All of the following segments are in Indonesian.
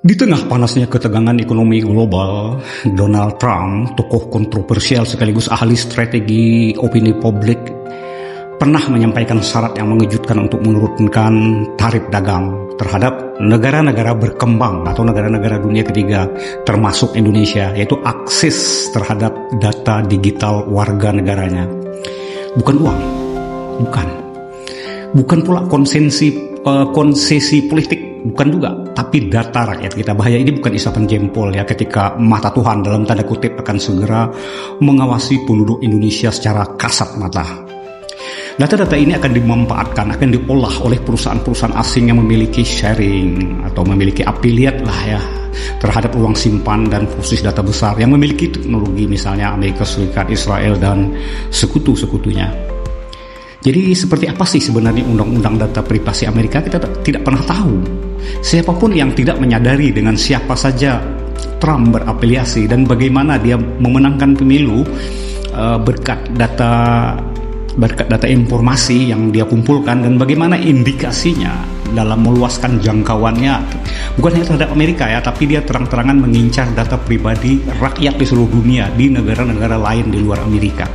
Di tengah panasnya ketegangan ekonomi global, Donald Trump, tokoh kontroversial sekaligus ahli strategi opini publik, pernah menyampaikan syarat yang mengejutkan untuk menurunkan tarif dagang terhadap negara-negara berkembang atau negara-negara dunia ketiga, termasuk Indonesia, yaitu akses terhadap data digital warga negaranya. Bukan uang, bukan pula konsesi politik, bukan juga, tapi data rakyat kita. Bahaya ini bukan isapan jempol ya, ketika mata Tuhan dalam tanda kutip akan segera mengawasi penduduk Indonesia secara kasat mata. Data-data ini akan dimanfaatkan, akan diolah oleh perusahaan-perusahaan asing yang memiliki sharing atau memiliki affiliate lah ya terhadap ruang simpan dan proses data besar yang memiliki teknologi, misalnya Amerika Serikat, Israel, dan sekutu-sekutunya. Jadi seperti apa sih sebenarnya undang-undang data privasi Amerika? Kita tidak pernah tahu. Siapapun yang tidak menyadari dengan siapa saja Trump berafiliasi dan bagaimana dia memenangkan pemilu berkat data informasi yang dia kumpulkan, dan bagaimana indikasinya dalam meluaskan jangkauannya bukan hanya terhadap Amerika ya, tapi dia terang-terangan mengincar data pribadi rakyat di seluruh dunia, di negara-negara lain di luar Amerika.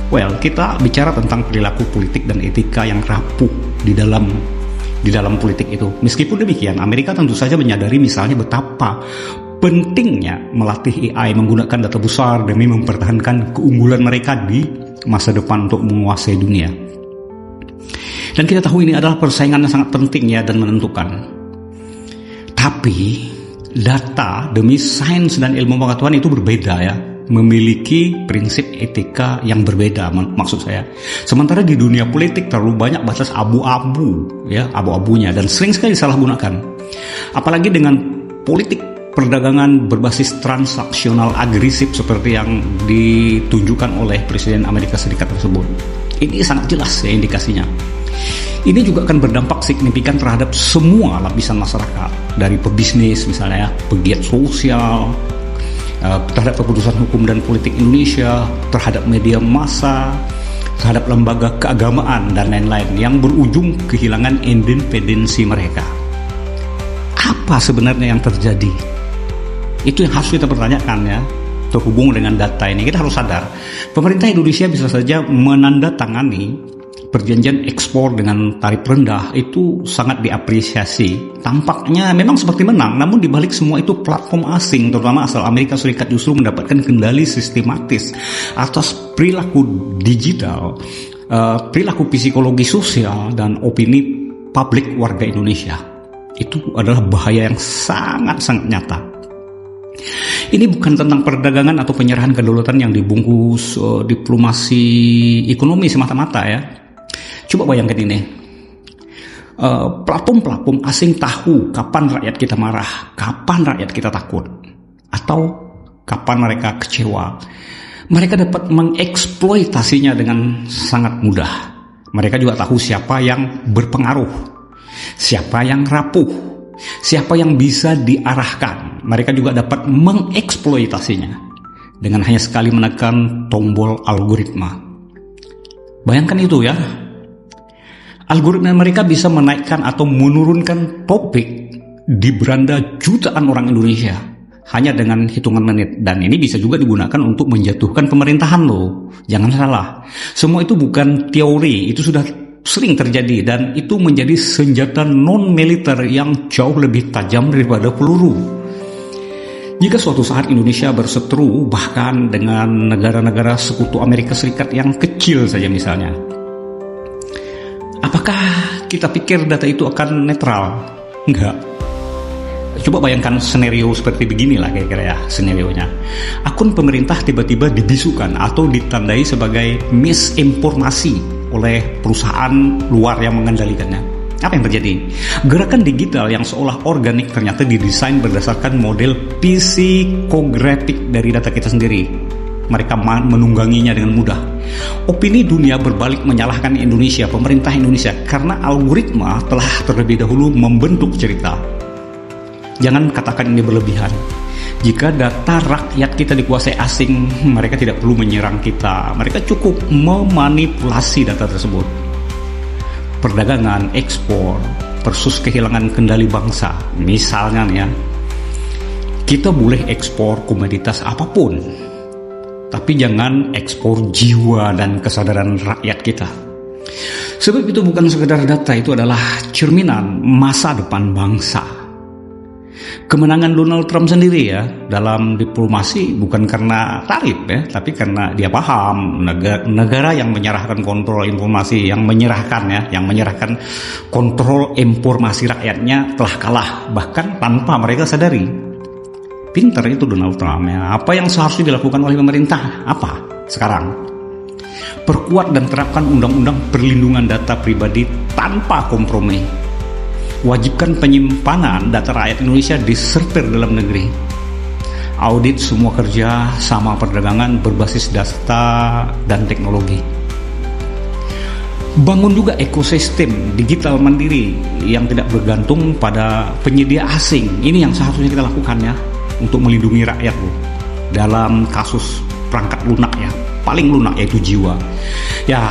Well, kita bicara tentang perilaku politik dan etika yang rapuh di dalam politik itu. Meskipun demikian, Amerika tentu saja menyadari misalnya betapa pentingnya melatih AI menggunakan data besar demi mempertahankan keunggulan mereka di masa depan untuk menguasai dunia. Dan kita tahu ini adalah persaingan yang sangat penting ya dan menentukan. Tapi data demi sains dan ilmu pengetahuan itu berbeda ya, memiliki prinsip etika yang berbeda maksud saya. Sementara di dunia politik terlalu banyak batas abu-abunya dan sering sekali disalahgunakan. Apalagi dengan politik perdagangan berbasis transaksional agresif seperti yang ditunjukkan oleh Presiden Amerika Serikat tersebut. Ini sangat jelas ya indikasinya. Ini juga akan berdampak signifikan terhadap semua lapisan masyarakat, dari pebisnis misalnya ya, pegiat sosial, terhadap keputusan hukum dan politik Indonesia, terhadap media massa, terhadap lembaga keagamaan dan lain-lain yang berujung kehilangan independensi mereka. Apa sebenarnya yang terjadi? Itu yang harus kita pertanyakan ya, terhubung dengan data ini. Kita harus sadar, pemerintah Indonesia bisa saja menandatangani perjanjian ekspor dengan tarif rendah, itu sangat diapresiasi. Tampaknya memang seperti menang, namun dibalik semua itu platform asing, terutama asal Amerika Serikat, justru mendapatkan kendali sistematis atas perilaku digital, perilaku psikologi sosial, dan opini publik warga Indonesia. Itu adalah bahaya yang sangat-sangat nyata. Ini bukan tentang perdagangan atau penyerahan kedaulatan yang dibungkus diplomasi ekonomi semata-mata ya. Coba bayangkan ini, platform-platform asing tahu kapan rakyat kita marah, kapan rakyat kita takut, atau kapan mereka kecewa. Mereka dapat mengeksploitasinya dengan sangat mudah. Mereka juga tahu siapa yang berpengaruh, siapa yang rapuh, siapa yang bisa diarahkan. Mereka juga dapat mengeksploitasinya dengan hanya sekali menekan tombol algoritma. Bayangkan itu ya. Algoritma mereka bisa menaikkan atau menurunkan topik di beranda jutaan orang Indonesia hanya dengan hitungan menit. Dan ini bisa juga digunakan untuk menjatuhkan pemerintahan loh. Jangan salah. Semua itu bukan teori, itu sudah sering terjadi, dan itu menjadi senjata non-militer yang jauh lebih tajam daripada peluru. Jika suatu saat Indonesia berseteru bahkan dengan negara-negara sekutu Amerika Serikat yang kecil saja misalnya, apakah kita pikir data itu akan netral? Enggak. Coba bayangkan skenario seperti beginilah kira-kira ya skenarionya. Akun pemerintah tiba-tiba dibisukan atau ditandai sebagai misinformasi oleh perusahaan luar yang mengendalikannya. Apa yang terjadi? Gerakan digital yang seolah organik ternyata didesain berdasarkan model psikografik dari data kita sendiri. Mereka menungganginya dengan mudah. Opini dunia berbalik menyalahkan Indonesia, pemerintah Indonesia, karena algoritma telah terlebih dahulu membentuk cerita. Jangan katakan ini berlebihan. Jika data rakyat kita dikuasai asing, mereka tidak perlu menyerang kita. Mereka cukup memanipulasi data tersebut. Perdagangan, ekspor, versus kehilangan kendali bangsa. Misalnya nih ya, Kita boleh ekspor komoditas apapun, tapi jangan ekspor jiwa dan kesadaran rakyat kita. Sebab itu bukan sekedar data, itu adalah cerminan masa depan bangsa. Kemenangan Donald Trump sendiri ya dalam diplomasi bukan karena tarif ya, tapi karena dia paham negara yang menyerahkan kontrol informasi, yang menyerahkan kontrol informasi rakyatnya telah kalah, bahkan tanpa mereka sadari. Pintar itu Donald Trump ya. Apa yang seharusnya dilakukan oleh pemerintah? Apa sekarang? Perkuat dan terapkan undang-undang perlindungan data pribadi tanpa kompromi. Wajibkan penyimpanan data rakyat Indonesia disertir dalam negeri. Audit semua kerja sama perdagangan berbasis data dan teknologi. Bangun juga ekosistem digital mandiri yang tidak bergantung pada penyedia asing. Ini yang seharusnya kita lakukan ya, untuk melindungi rakyat dalam kasus perangkat lunak ya, paling lunak yaitu jiwa. Ya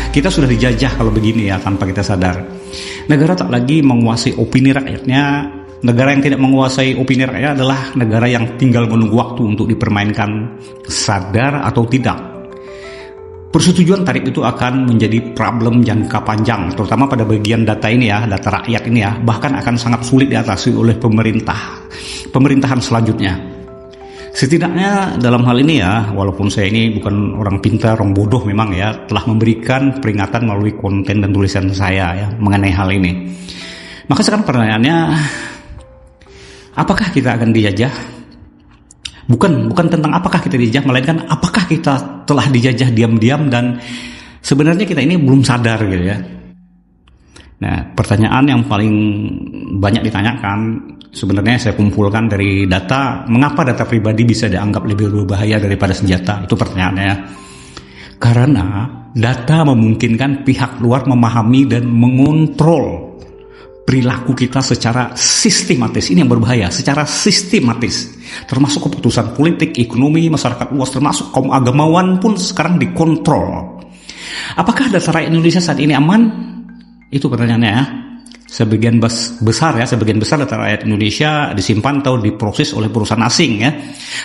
kita sudah dijajah kalau begini ya, tanpa kita sadar. Negara tak lagi menguasai opini rakyatnya. Negara yang tidak menguasai opini rakyat adalah negara yang tinggal menunggu waktu untuk dipermainkan, sadar atau tidak. Persetujuan tarif itu akan menjadi problem jangka panjang, terutama pada bagian data ini ya, data rakyat ini ya, bahkan akan sangat sulit diatasi oleh pemerintahan selanjutnya. Setidaknya dalam hal ini ya, walaupun saya ini bukan orang pintar, orang bodoh memang ya, telah memberikan peringatan melalui konten dan tulisan saya ya mengenai hal ini. Maka sekarang pertanyaannya, apakah kita akan dijajah? Bukan tentang apakah kita dijajah, melainkan apakah kita telah dijajah diam-diam dan sebenarnya kita ini belum sadar gitu ya. Nah, pertanyaan yang paling banyak ditanyakan sebenarnya saya kumpulkan dari data, mengapa data pribadi bisa dianggap lebih berbahaya daripada senjata? Itu pertanyaannya. Karena data memungkinkan pihak luar memahami dan mengontrol perilaku kita secara sistematis. Ini yang berbahaya, secara sistematis. Termasuk keputusan politik, ekonomi, masyarakat luas, termasuk kaum agamawan pun sekarang dikontrol. Apakah data rakyat Indonesia saat ini aman? Itu pertanyaannya ya. Sebagian besar data rakyat Indonesia disimpan atau diproses oleh perusahaan asing ya,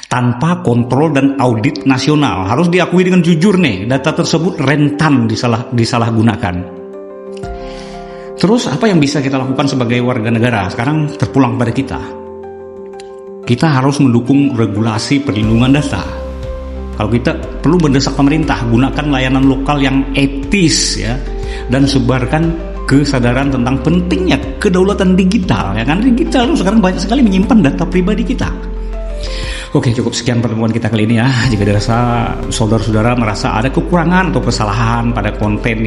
tanpa kontrol dan audit nasional. Harus diakui dengan jujur nih, data tersebut rentan disalahgunakan. Terus apa yang bisa kita lakukan sebagai warga negara? Sekarang terpulang pada kita. Kita harus mendukung regulasi perlindungan data. Kalau kita perlu mendesak pemerintah, gunakan layanan lokal yang etis ya, dan sebarkan kesadaran tentang pentingnya kedaulatan digital ya kan. Digital itu sekarang banyak sekali menyimpan data pribadi kita. Oke, cukup sekian pertemuan kita kali ini ya. Jika dirasa saudara-saudara merasa ada kekurangan atau kesalahan pada konten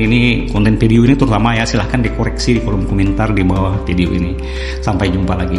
video ini terutama ya, silahkan dikoreksi di kolom komentar di bawah video ini. Sampai jumpa lagi.